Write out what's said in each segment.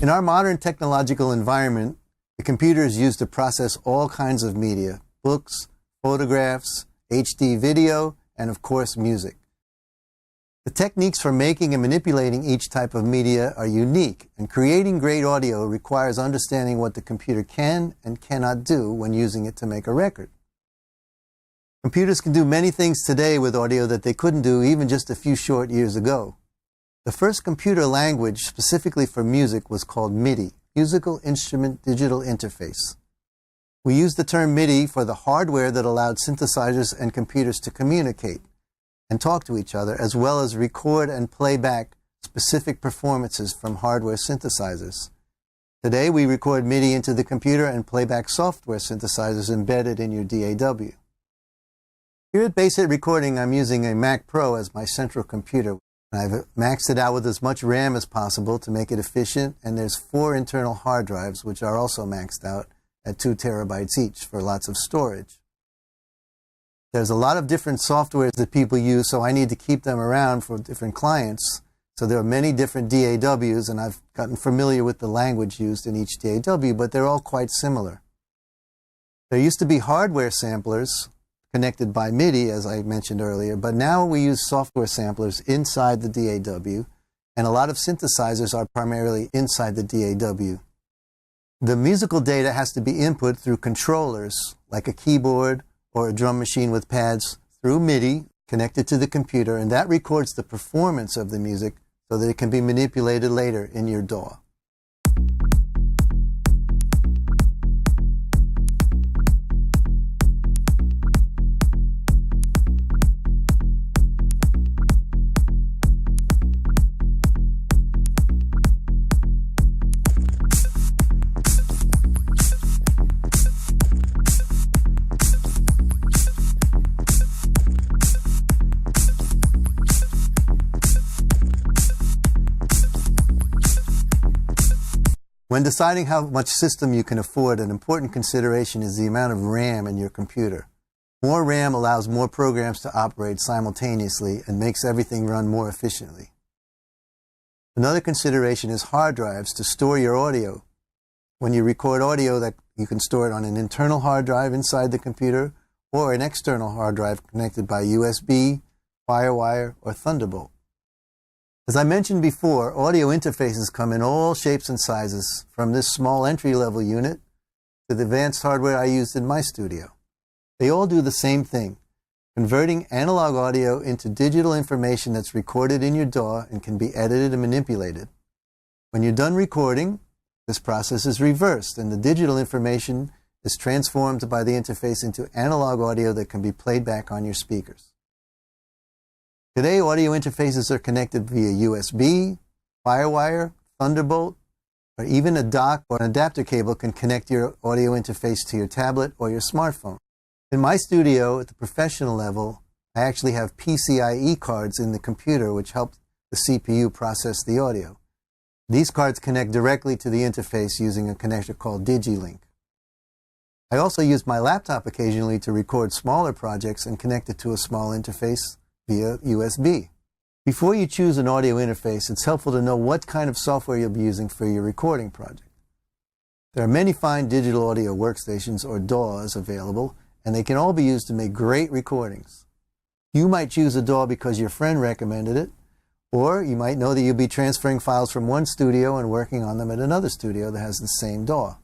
In our modern technological environment, the computer is used to process all kinds of media: books, photographs, HD video, and of course music. The techniques for making and manipulating each type of media are unique, and creating great audio requires understanding what the computer can and cannot do when using it to make a record. Computers can do many things today with audio that they couldn't do even just a few short years ago. The first computer language specifically for music was called MIDI, Musical Instrument Digital Interface. We used the term MIDI for the hardware that allowed synthesizers and computers to communicate and talk to each other, as well as record and play back specific performances from hardware synthesizers. Today, we record MIDI into the computer and play back software synthesizers embedded in your DAW. Here at Bass Hit Recording, I'm using a Mac Pro as my central computer. I've maxed it out with as much RAM as possible to make it efficient, and there's 4 internal hard drives, which are also maxed out at 2 terabytes each for lots of storage. There's a lot of different softwares that people use, so I need to keep them around for different clients. So there are many different DAWs, and I've gotten familiar with the language used in each DAW, but they're all quite similar. There used to be hardware samplers connected by MIDI, as I mentioned earlier, but now we use software samplers inside the DAW, and a lot of synthesizers are primarily inside the DAW. The musical data has to be input through controllers, like a keyboard or a drum machine with pads, through MIDI, connected to the computer, and that records the performance of the music so that it can be manipulated later in your DAW. When deciding how much system you can afford, an important consideration is the amount of RAM in your computer. More RAM allows more programs to operate simultaneously and makes everything run more efficiently. Another consideration is hard drives to store your audio. When you record audio, that you can store it on an internal hard drive inside the computer or an external hard drive connected by USB, FireWire, or Thunderbolt. As I mentioned before, audio interfaces come in all shapes and sizes, from this small entry-level unit to the advanced hardware I used in my studio. They all do the same thing, converting analog audio into digital information that's recorded in your DAW and can be edited and manipulated. When you're done recording, this process is reversed, and the digital information is transformed by the interface into analog audio that can be played back on your speakers. Today, audio interfaces are connected via USB, FireWire, Thunderbolt, or even a dock or an adapter cable can connect your audio interface to your tablet or your smartphone. In my studio, at the professional level, I actually have PCIe cards in the computer which help the CPU process the audio. These cards connect directly to the interface using a connector called DigiLink. I also use my laptop occasionally to record smaller projects and connect it to a small interface via USB. Before you choose an audio interface, it's helpful to know what kind of software you'll be using for your recording project. There are many fine digital audio workstations, or DAWs, available, and they can all be used to make great recordings. You might choose a DAW because your friend recommended it, or you might know that you'll be transferring files from one studio and working on them at another studio that has the same DAW.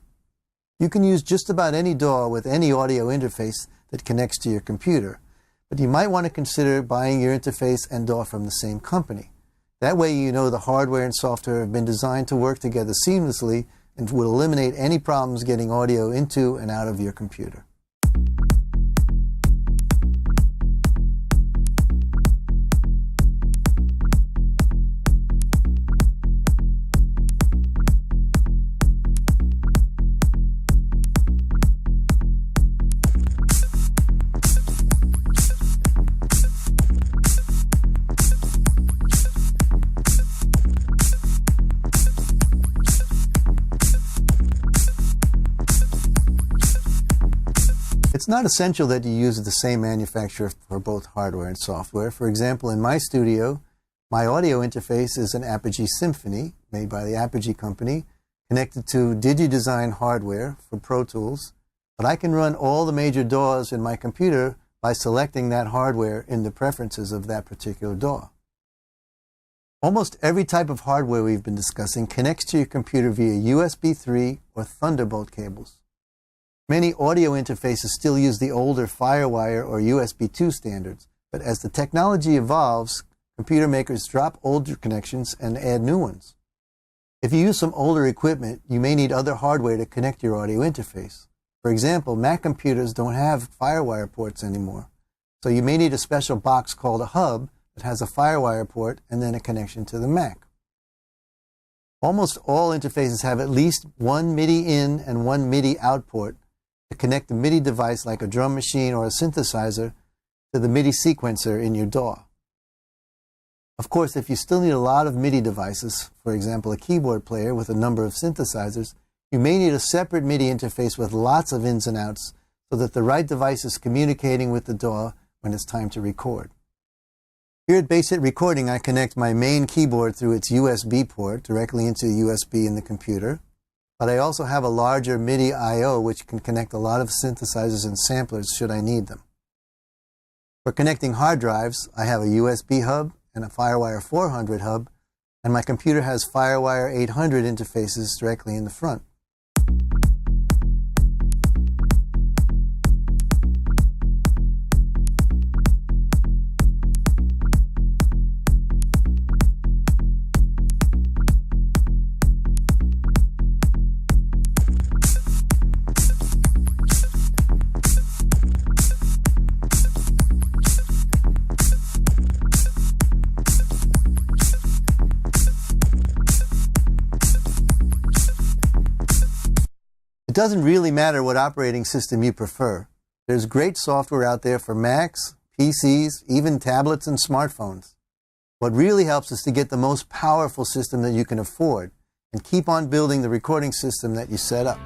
You can use just about any DAW with any audio interface that connects to your computer, but you might want to consider buying your interface and DAW from the same company. That way you know the hardware and software have been designed to work together seamlessly and will eliminate any problems getting audio into and out of your computer. It's not essential that you use the same manufacturer for both hardware and software. For example, in my studio, my audio interface is an Apogee Symphony made by the Apogee company, connected to DigiDesign hardware for Pro Tools, but I can run all the major DAWs in my computer by selecting that hardware in the preferences of that particular DAW. Almost every type of hardware we've been discussing connects to your computer via USB 3 or Thunderbolt cables. Many audio interfaces still use the older FireWire or USB 2 standards, but as the technology evolves, computer makers drop older connections and add new ones. If you use some older equipment, you may need other hardware to connect your audio interface. For example, Mac computers don't have FireWire ports anymore, so you may need a special box called a hub that has a FireWire port and then a connection to the Mac. Almost all interfaces have at least one MIDI in and one MIDI out port to connect the MIDI device like a drum machine or a synthesizer to the MIDI sequencer in your DAW. Of course, if you still need a lot of MIDI devices, for example a keyboard player with a number of synthesizers, you may need a separate MIDI interface with lots of ins and outs so that the right device is communicating with the DAW when it's time to record. Here at Bass Hit Recording, I connect my main keyboard through its USB port directly into USB in the computer, but I also have a larger MIDI I/O which can connect a lot of synthesizers and samplers should I need them. For connecting hard drives, I have a USB hub and a FireWire 400 hub, and my computer has FireWire 800 interfaces directly in the front. It doesn't really matter what operating system you prefer. There's great software out there for Macs, PCs, even tablets and smartphones. What really helps is to get the most powerful system that you can afford and keep on building the recording system that you set up.